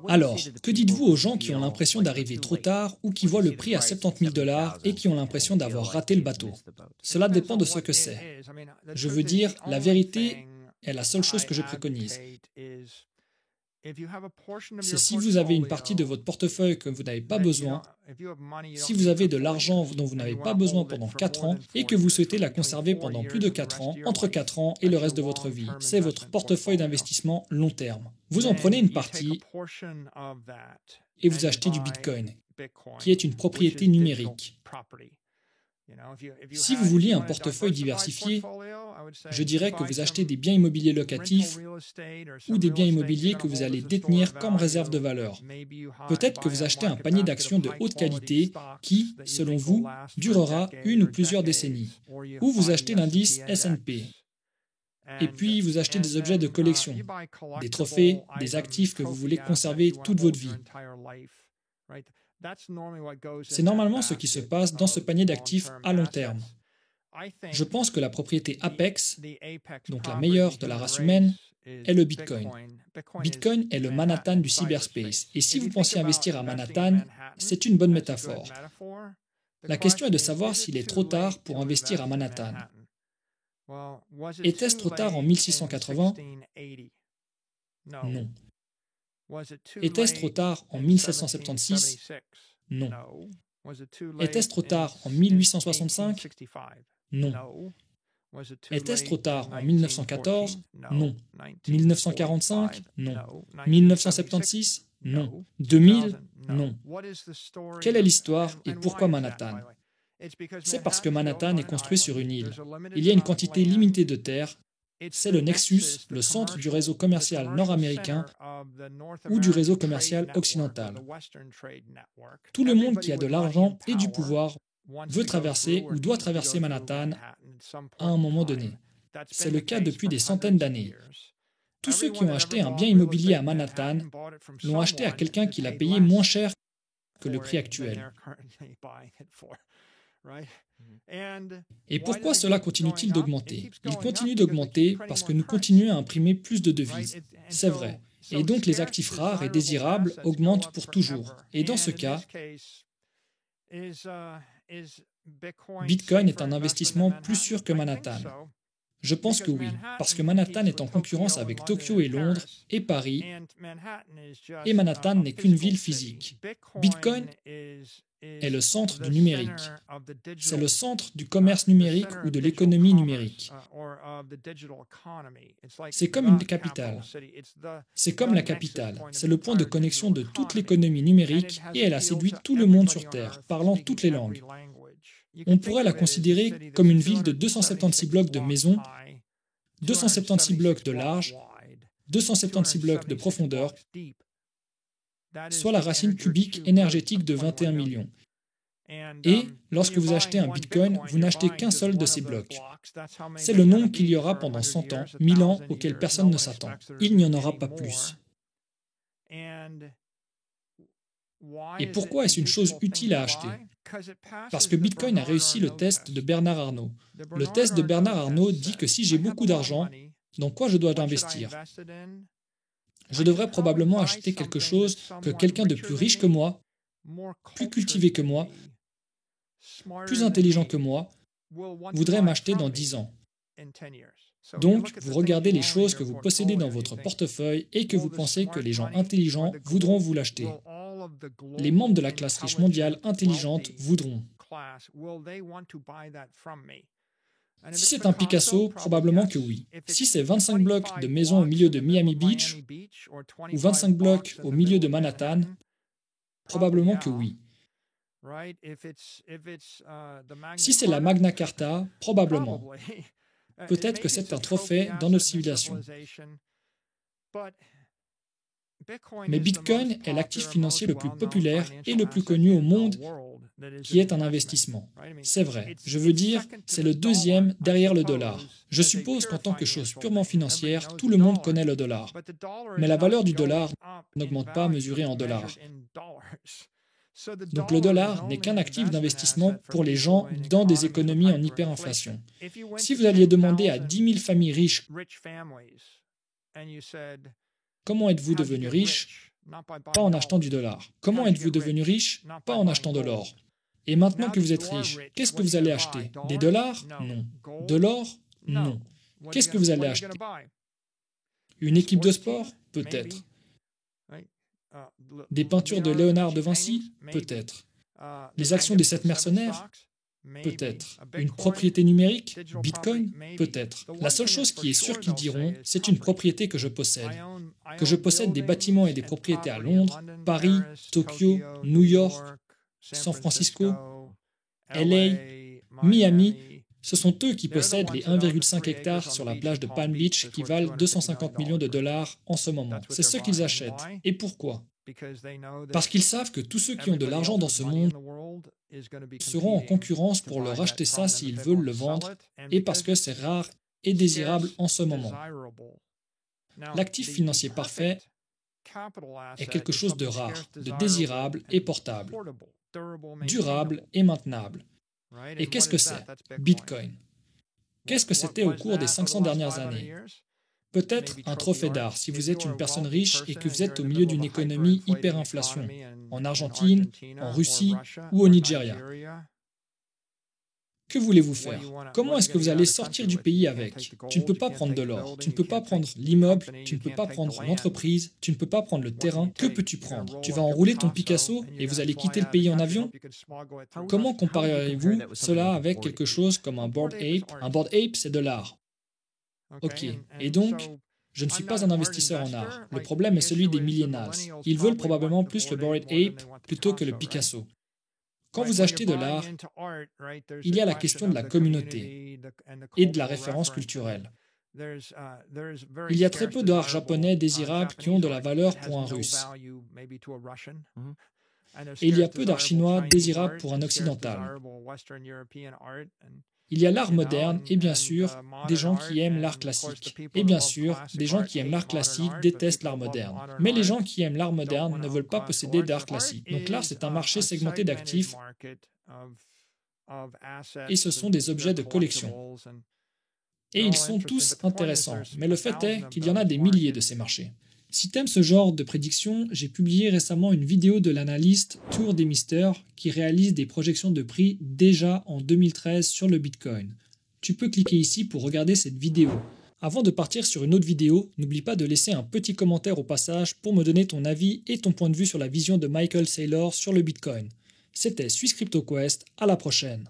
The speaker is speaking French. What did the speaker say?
Alors, que dites-vous aux gens qui ont l'impression d'arriver trop tard ou qui voient le prix à 70 000 $ et qui ont l'impression d'avoir raté le bateau? Cela dépend de ce que c'est. Je veux dire, la vérité est la seule chose que je préconise. C'est si vous avez une partie de votre portefeuille que vous n'avez pas besoin, si vous avez de l'argent dont vous n'avez pas besoin pendant 4 ans et que vous souhaitez la conserver pendant plus de 4 ans, entre 4 ans et le reste de votre vie, c'est votre portefeuille d'investissement long terme. Vous en prenez une partie et vous achetez du Bitcoin, qui est une propriété numérique. Si vous vouliez un portefeuille diversifié, je dirais que vous achetez des biens immobiliers locatifs ou des biens immobiliers que vous allez détenir comme réserve de valeur. Peut-être que vous achetez un panier d'actions de haute qualité qui, selon vous, durera une ou plusieurs décennies. Ou vous achetez l'indice S&P. Et puis, vous achetez des objets de collection, des trophées, des actifs que vous voulez conserver toute votre vie. C'est normalement ce qui se passe dans ce panier d'actifs à long terme. Je pense que la propriété Apex, donc la meilleure de la race humaine, est le Bitcoin. Bitcoin est le Manhattan du cyberspace. Et si vous pensiez investir à Manhattan, c'est une bonne métaphore. La question est de savoir s'il est trop tard pour investir à Manhattan. Était-ce trop tard en 1680? Non. Était-ce trop tard en 1776? Non. Était-ce trop tard en 1865? Non. Était-ce trop tard en 1914? Non. 1945? Non. 1976? Non. 2000? Non. Quelle est l'histoire et pourquoi Manhattan? C'est parce que Manhattan est construit sur une île. Il y a une quantité limitée de terre. C'est le nexus, le centre du réseau commercial nord-américain ou du réseau commercial occidental. Tout le monde qui a de l'argent et du pouvoir veut traverser ou doit traverser Manhattan à un moment donné. C'est le cas depuis des centaines d'années. Tous ceux qui ont acheté un bien immobilier à Manhattan l'ont acheté à quelqu'un qui l'a payé moins cher que le prix actuel. Et pourquoi cela continue-t-il d'augmenter? Il continue d'augmenter parce que nous continuons à imprimer plus de devises. C'est vrai. Et donc les actifs rares et désirables augmentent pour toujours. Et dans ce cas, Bitcoin est un investissement plus sûr que Manhattan. Je pense que oui, parce que Manhattan est en concurrence avec Tokyo et Londres et Paris, et Manhattan n'est qu'une ville physique. Bitcoin est le centre du numérique. C'est le centre du commerce numérique ou de l'économie numérique. C'est comme une capitale. C'est comme la capitale. C'est le point de connexion de toute l'économie numérique et elle a séduit tout le monde sur Terre, parlant toutes les langues. On pourrait la considérer comme une ville de 276 blocs de maisons, 276 blocs de large, 276 blocs de profondeur, soit la racine cubique énergétique de 21 millions. Et lorsque vous achetez un Bitcoin, vous n'achetez qu'un seul de ces blocs. C'est le nombre qu'il y aura pendant 100 ans, 1000 ans, auquel personne ne s'attend. Il n'y en aura pas plus. Et pourquoi est-ce une chose utile à acheter? Parce que Bitcoin a réussi le test de Bernard Arnault. Le test de Bernard Arnault dit que si j'ai beaucoup d'argent, dans quoi je dois investir? Je devrais probablement acheter quelque chose que quelqu'un de plus riche que moi, plus cultivé que moi, plus intelligent que moi, voudrait m'acheter dans 10 ans. Donc, vous regardez les choses que vous possédez dans votre portefeuille et que vous pensez que les gens intelligents voudront vous l'acheter. Les membres de la classe riche mondiale intelligente voudront. Si c'est un Picasso, probablement que oui. Si c'est 25 blocs de maisons au milieu de Miami Beach ou 25 blocs au milieu de Manhattan, probablement que oui. Si c'est la Magna Carta, probablement. Peut-être que c'est un trophée dans notre civilisation. Mais Bitcoin est l'actif financier le plus populaire et le plus connu au monde qui est un investissement. C'est vrai. Je veux dire, c'est le deuxième derrière le dollar. Je suppose qu'en tant que chose purement financière, tout le monde connaît le dollar. Mais la valeur du dollar n'augmente pas mesurée en dollars. Donc le dollar n'est qu'un actif d'investissement pour les gens dans des économies en hyperinflation. Si vous alliez demander à 10 000 familles riches comment êtes-vous devenu riche, Pas en achetant du dollar. Comment êtes-vous devenu riche? Pas en achetant de l'or. Et maintenant que vous êtes riche, qu'est-ce que vous allez acheter? Des dollars? Non. De l'or? Non. Qu'est-ce que vous allez acheter? Une équipe de sport? Peut-être. Des peintures de Léonard de Vinci? Peut-être. Les actions des 7 mercenaires? Peut-être. Une propriété numérique? Bitcoin? Peut-être. La seule chose qui est sûre qu'ils diront, c'est une propriété que je possède. Que je possède des bâtiments et des propriétés à Londres, Paris, Tokyo, New York, San Francisco, LA, Miami. Ce sont eux qui possèdent les 1,5 hectares sur la plage de Palm Beach qui valent 250 millions de dollars en ce moment. C'est ce qu'ils achètent. Et pourquoi? Parce qu'ils savent que tous ceux qui ont de l'argent dans ce monde seront en concurrence pour leur acheter ça s'ils veulent le vendre, et parce que c'est rare et désirable en ce moment. L'actif financier parfait est quelque chose de rare, de désirable et portable, durable et maintenable. Et qu'est-ce que c'est? Bitcoin. Qu'est-ce que c'était au cours des 500 dernières années? Peut-être un trophée d'art si vous êtes une personne riche et que vous êtes au milieu d'une économie hyperinflation, en Argentine, en Russie ou au Nigeria. Que voulez-vous faire? Comment est-ce que vous allez sortir du pays avec? Tu ne peux pas prendre de l'or, tu ne peux pas prendre l'immeuble, tu ne peux pas prendre l'entreprise, tu ne peux pas prendre le terrain. Que peux-tu prendre? Tu vas enrouler ton Picasso et vous allez quitter le pays en avion? Comment compareriez-vous cela avec quelque chose comme un Bored Ape? Un Bored Ape, c'est de l'art. Ok, et donc, je ne suis pas un investisseur en art. Le problème est celui des millénals. Ils veulent probablement plus le Bored Ape plutôt que le Picasso. Quand vous achetez de l'art, il y a la question de la communauté et de la référence culturelle. Il y a très peu d'art japonais désirables qui ont de la valeur pour un Russe. Et il y a peu d'art chinois désirables pour un occidental. Il y a l'art moderne et bien sûr, des gens qui aiment l'art classique. Et bien sûr, des gens qui aiment l'art classique détestent l'art moderne. Mais les gens qui aiment l'art moderne ne veulent pas posséder d'art classique. Donc l'art, c'est un marché segmenté d'actifs et ce sont des objets de collection. Et ils sont tous intéressants, mais le fait est qu'il y en a des milliers de ces marchés. Si t'aimes ce genre de prédiction, j'ai publié récemment une vidéo de l'analyste Tour des Mystères qui réalise des projections de prix déjà en 2013 sur le Bitcoin. Tu peux cliquer ici pour regarder cette vidéo. Avant de partir sur une autre vidéo, n'oublie pas de laisser un petit commentaire au passage pour me donner ton avis et ton point de vue sur la vision de Michael Saylor sur le Bitcoin. C'était Swiss Crypto Quest, à la prochaine.